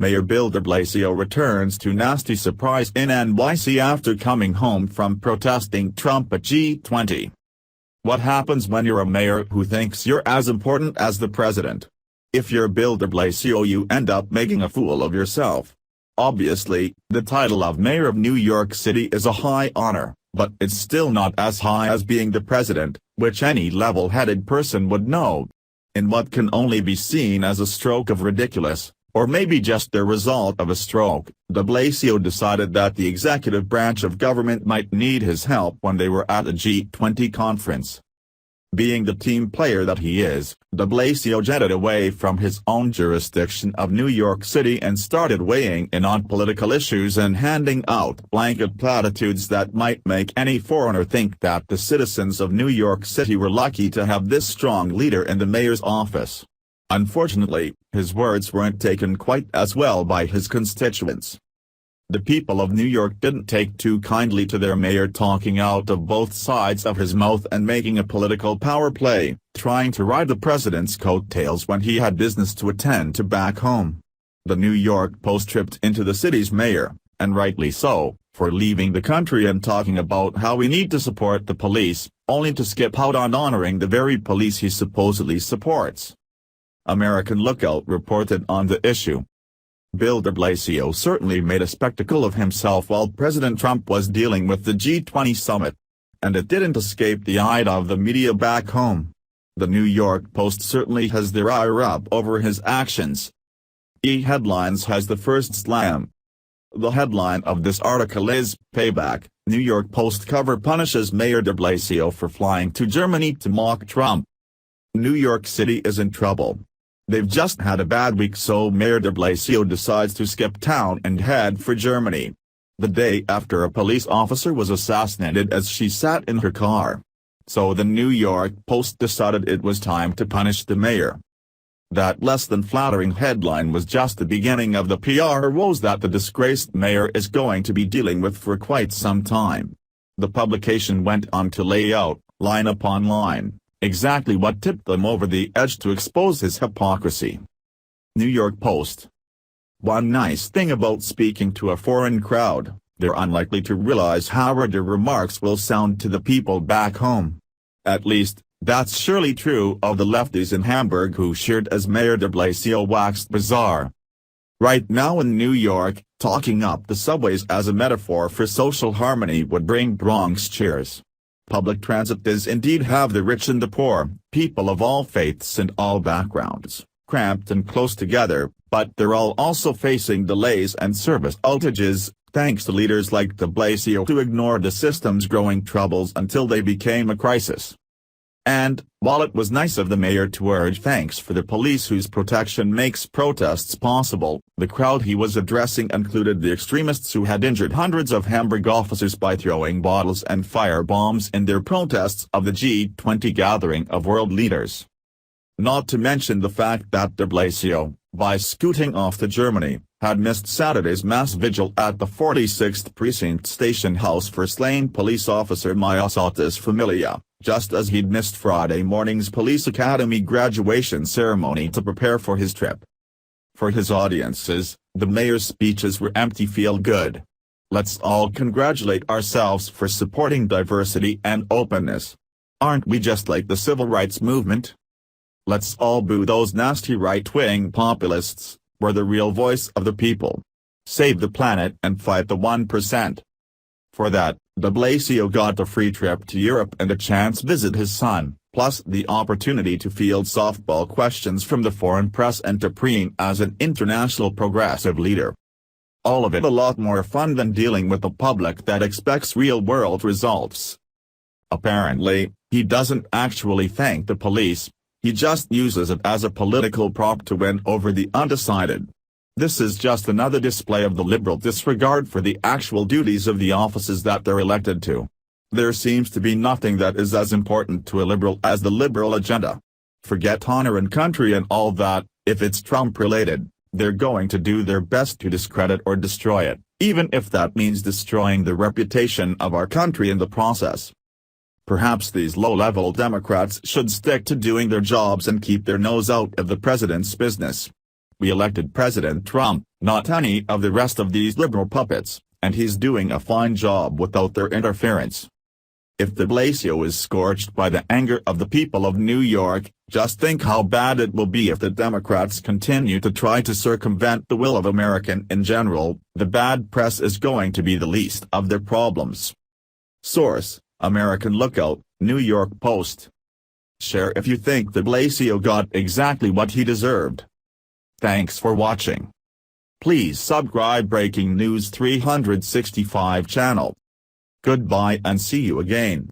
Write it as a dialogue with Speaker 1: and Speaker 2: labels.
Speaker 1: Mayor Bill DeBlasio returns to nasty surprise in NYC after coming home from protesting Trump at G20. What happens when you're a mayor who thinks you're as important as the president? If you're Bill DeBlasio, you end up making a fool of yourself. Obviously, the title of Mayor of New York City is a high honor, but it's still not as high as being the president, which any level-headed person would know. In what can only be seen as a stroke of ridiculous, or maybe just the result of a stroke, DeBlasio decided that the executive branch of government might need his help when they were at a G20 conference. Being the team player that he is, DeBlasio jetted away from his own jurisdiction of New York City and started weighing in on political issues and handing out blanket platitudes that might make any foreigner think that the citizens of New York City were lucky to have this strong leader in the mayor's office. Unfortunately, his words weren't taken quite as well by his constituents. The people of New York didn't take too kindly to their mayor talking out of both sides of his mouth and making a political power play, trying to ride the president's coattails when he had business to attend to back home. The New York Post tripped into the city's mayor, and rightly so, for leaving the country and talking about how we need to support the police, only to skip out on honoring the very police he supposedly supports. American Lookout reported on the issue. Bill DeBlasio certainly made a spectacle of himself while President Trump was dealing with the G20 summit. And it didn't escape the eye of the media back home. The New York Post certainly has their ire up over his actions. E-Headlines has the first slam. The headline of this article is, Payback, New York Post cover punishes Mayor DeBlasio for flying to Germany to mock Trump. New York City is in trouble. They've just had a bad week, so Mayor DeBlasio decides to skip town and head for Germany. The day after a police officer was assassinated as she sat in her car. So the New York Post decided it was time to punish the mayor. That less than flattering headline was just the beginning of the PR woes that the disgraced mayor is going to be dealing with for quite some time. The publication went on to lay out, line upon line, exactly what tipped them over the edge to expose his hypocrisy. New York Post. One nice thing about speaking to a foreign crowd, they're unlikely to realize how rude their remarks will sound to the people back home. At least, that's surely true of the lefties in Hamburg who cheered as Mayor DeBlasio waxed bizarre. Right now in New York, talking up the subways as a metaphor for social harmony would bring Bronx cheers. Public transit does indeed have the rich and the poor, people of all faiths and all backgrounds, cramped and close together, but they're all also facing delays and service outages, thanks to leaders like DeBlasio who ignored the system's growing troubles until they became a crisis. And, while it was nice of the mayor to urge thanks for the police whose protection makes protests possible, the crowd he was addressing included the extremists who had injured hundreds of Hamburg officers by throwing bottles and firebombs in their protests of the G20 gathering of world leaders. Not to mention the fact that DeBlasio, by scooting off to Germany, had missed Saturday's mass vigil at the 46th Precinct Station House for slain police officer Miasotis Familia, just as he'd missed Friday morning's Police Academy graduation ceremony to prepare for his trip. For his audiences, the mayor's speeches were empty feel-good. Let's all congratulate ourselves for supporting diversity and openness. Aren't we just like the civil rights movement? Let's all boo those nasty right-wing populists. We're the real voice of the people. Save the planet and fight the 1%. For that, DeBlasio got a free trip to Europe and a chance visit his son, plus the opportunity to field softball questions from the foreign press and to preen as an international progressive leader. All of it a lot more fun than dealing with a public that expects real-world results. Apparently, he doesn't actually thank the police. He just uses it as a political prop to win over the undecided. This is just another display of the liberal disregard for the actual duties of the offices that they're elected to. There seems to be nothing that is as important to a liberal as the liberal agenda. Forget honor and country and all that, if it's Trump-related, they're going to do their best to discredit or destroy it, even if that means destroying the reputation of our country in the process. Perhaps these low-level Democrats should stick to doing their jobs and keep their nose out of the president's business. We elected President Trump, not any of the rest of these liberal puppets, and he's doing a fine job without their interference. If DeBlasio is scorched by the anger of the people of New York, just think how bad it will be if the Democrats continue to try to circumvent the will of Americans in general. The bad press is going to be the least of their problems. Source: American Lookout, New York Post. Share if you think DeBlasio got exactly what he deserved. Thanks for watching. Please subscribe Breaking News 365 channel. Goodbye and see you again.